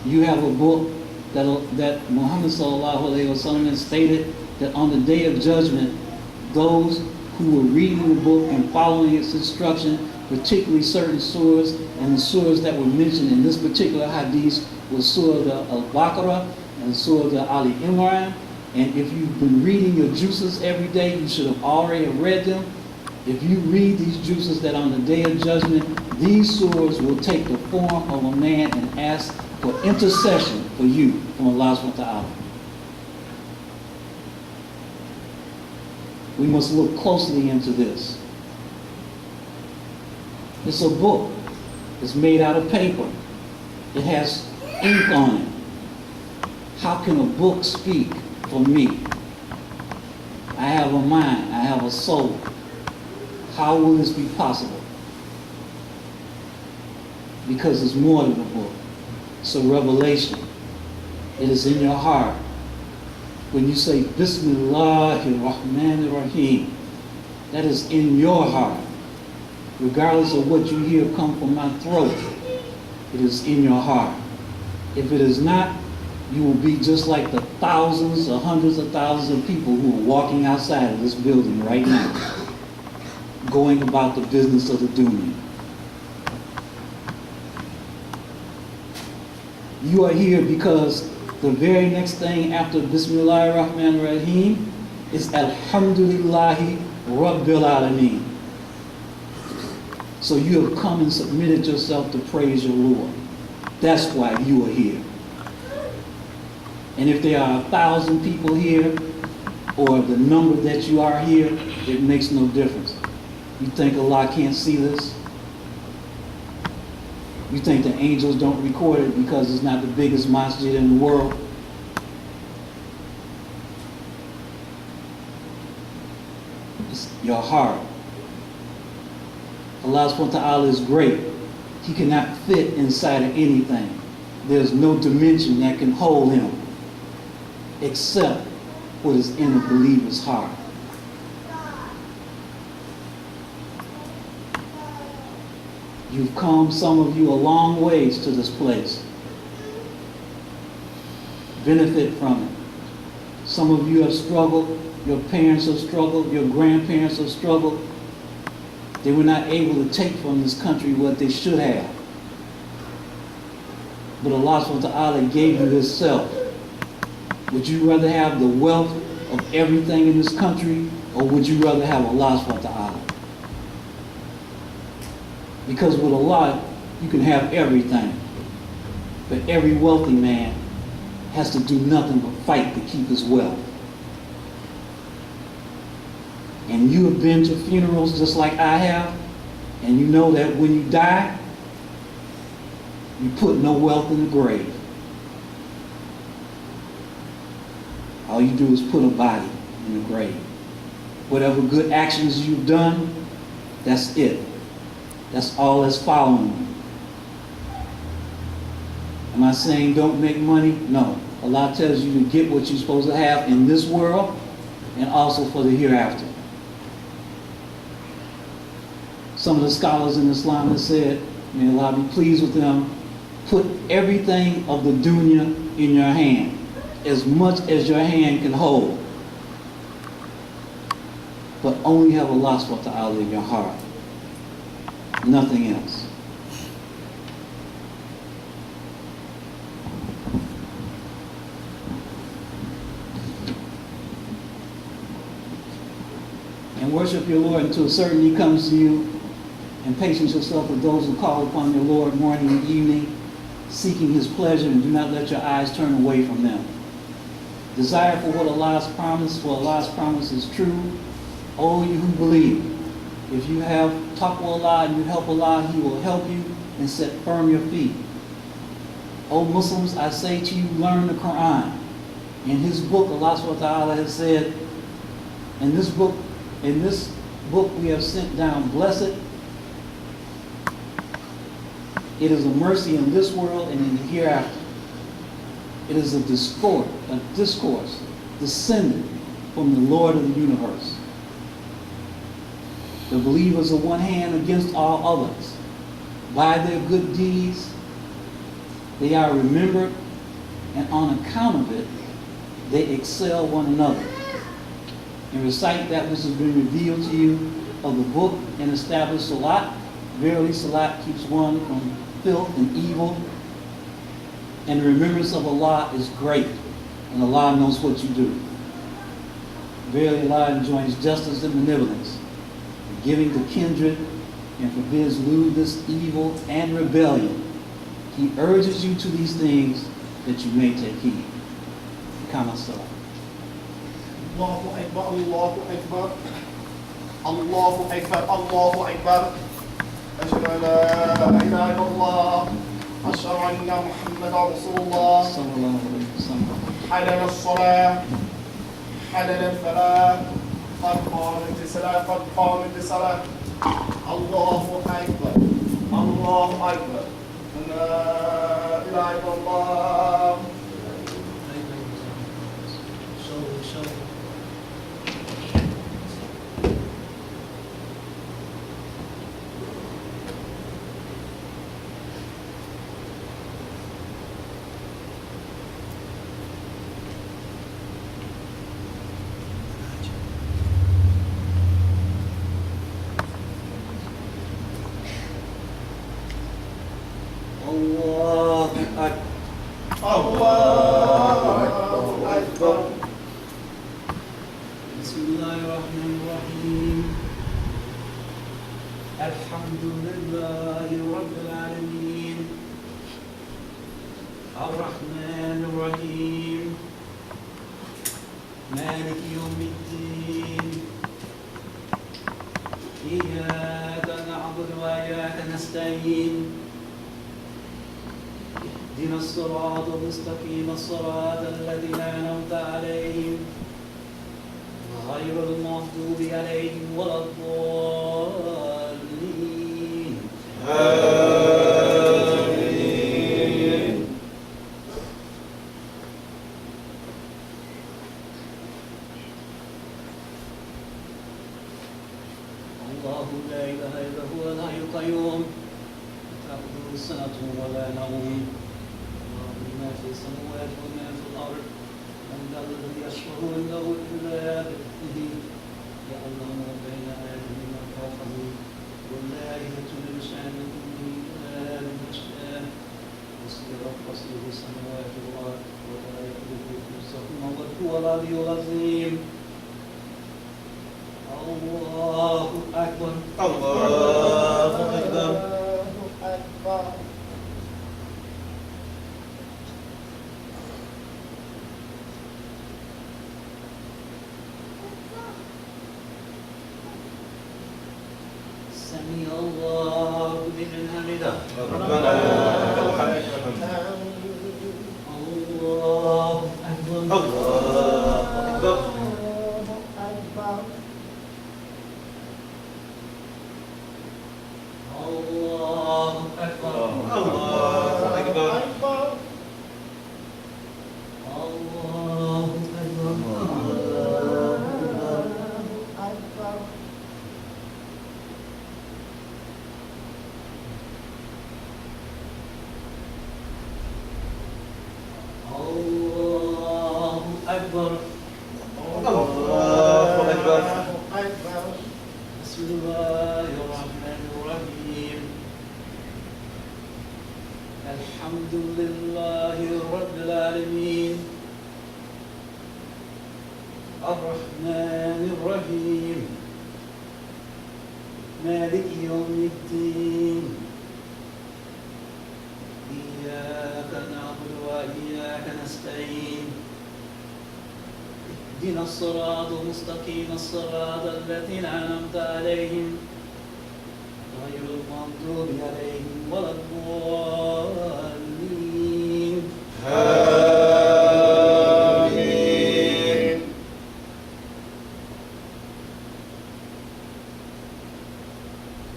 You have a book that Muhammad sallallahu alaihi wasallam stated that on the day of judgment, those who were reading the book and following its instruction, particularly certain surahs, and the surahs that were mentioned in this particular hadith was Surah Al-Baqarah and Surah Ali Imran. And if you've been reading your juices every day, you should have already read them. If you read these juices, that on the day of judgment, these surahs will take the form of a man and ask for intercession for you from Allah subhanahu wa ta'ala. We must look closely into this. It's a book. It's made out of paper. It has ink on it. How can a book speak for me? I have a mind. I have a soul. How will this be possible? Because it's more than a book. It's a revelation. It is in your heart. When you say Bismillahir Rahmanir Rahim, that is in your heart. Regardless of what you hear come from my throat, it is in your heart. If it is not, you will be just like the thousands or hundreds of thousands of people who are walking outside of this building right now, going about the business of the dunya. You are here because the very next thing after Bismillahir Rahmanir Rahim is Alhamdulillahi Rabbil Alameen. So you have come and submitted yourself to praise your Lord. That's why you are here. And if there are 1,000 people here, or the number that you are here, it makes no difference. You think Allah can't see this? You think the angels don't record it because it's not the biggest masjid in the world? It's your heart. Allah subhanahu wa ta'ala is great. He cannot fit inside of anything. There's no dimension that can hold him except what is in a believer's heart. You've come, some of you, a long ways to this place. Benefit from it. Some of you have struggled. Your parents have struggled. Your grandparents have struggled. They were not able to take from this country what they should have. But Allah subhanahu wa ta'ala gave you Himself. Would you rather have the wealth of everything in this country, or would you rather have Allah subhanahu wa ta'ala? Because with Allah, you can have everything. But every wealthy man has to do nothing but fight to keep his wealth. And you have been to funerals just like I have, and you know that when you die, you put no wealth in the grave. All you do is put a body in the grave. Whatever good actions you've done, that's it. That's all that's following you. Am I saying don't make money? No. Allah tells you to get what you're supposed to have in this world and also for the hereafter. Some of the scholars in Islam have said, may Allah be pleased with them, put everything of the dunya in your hand, as much as your hand can hold. But only have Allah subhanahu wa ta'ala in your heart. Nothing else. And worship your Lord until certainty comes to you, and patience yourself with those who call upon your Lord morning and evening, seeking His pleasure, and do not let your eyes turn away from them. Desire for what Allah's promise, for Allah's promise is true. O you who believe, if you have taqwa Allah and you help Allah, He will help you and set firm your feet. O Muslims, I say to you, learn the Quran. In His book, Allah subhanahu wa ta'ala has said, in this book we have sent down blessed. It is a mercy in this world and in the hereafter. It is a discourse descended from the Lord of the universe. The believers are one hand against all others. By their good deeds, They are remembered, and on account of it, they excel one another. And recite that which has been revealed to you of the book and establish salat. Verily, salat keeps one from filth and evil. And the remembrance of Allah is great, and Allah knows what you do. Verily, Allah enjoins justice and benevolence, giving to kindred, and forbids lewdness, evil, and rebellion. He urges you to these things that you may take heed. Kama salat. Allahu Akbar, Allahu Akbar, Allahu Akbar, Allahu Akbar. أشهد أن لا إله إلا الله أشهد أن محمدا رسول الله. Sallallahu alayhi wa sallam. حلل الصلاة حلل الفلاح قد قامت الصلاة قد قامت الصلاة. الله أكبر الله أكبر لا إله إلا الله. Allahu Akbar. Allahu Akbar. Bismillahirrahmanirrahim. Alhamdulillahi Rabbil Alameen. Ar-Rahmanir-Rahim. Maliki Yawmiddin. Iyyaka na'budu wa iyyaka nasta'in. اهدنا الصراط المستقيم صراط الذين أنعمت عليهم غير المغضوب عليهم ولا الضالين. آمين. الله لا إله إلا هو الحي القيوم تأخذه سنة ولا نوم ما في السماوات وما في الأرض من ذا الذي يشفع عنده إلا بإذنه يعلم ما بين أيديهم وما خلفهم ولا يأتون بشيء إلا بما شاء وسع كرسيه السماوات والأرض ولا يؤوده حفظهما وهو العلي العظيم. الله أكبر. الله أكبر. سمع الله لمن حمده. ربنا لك الحمد. الله أكبر. الله أكبر. الله أكبر. الله أكبر. الله أكبر. الله أكبر. الله أكبر. بسم الله الرحمن الرحيم. الحمد لله رب العالمين الرحمن الرحيم مالك يوم الدين إياك نعبد وإياك نستعين اهدنا الصراط المستقيم الصراط الذين أنعمت عليهم غير المغضوب عليهم ولا الضالين. آمين.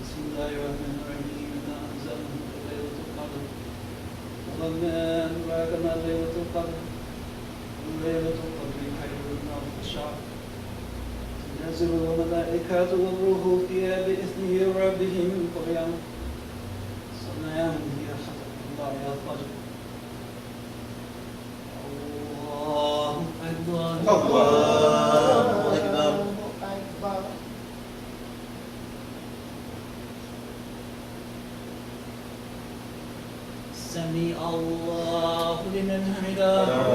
بسم الله الرحمن الرحيم. إنا أنزلناه في ليلة القدر وما أدراك ما ليلة القدر ليلة القدر خير من ألف شهر تنزل الملائكة والروح فيها بإذن ربهم من كل يوم سلام هي حتى مطلع الفجر الله أكبر. أكبر. سمع الله لمن حمده.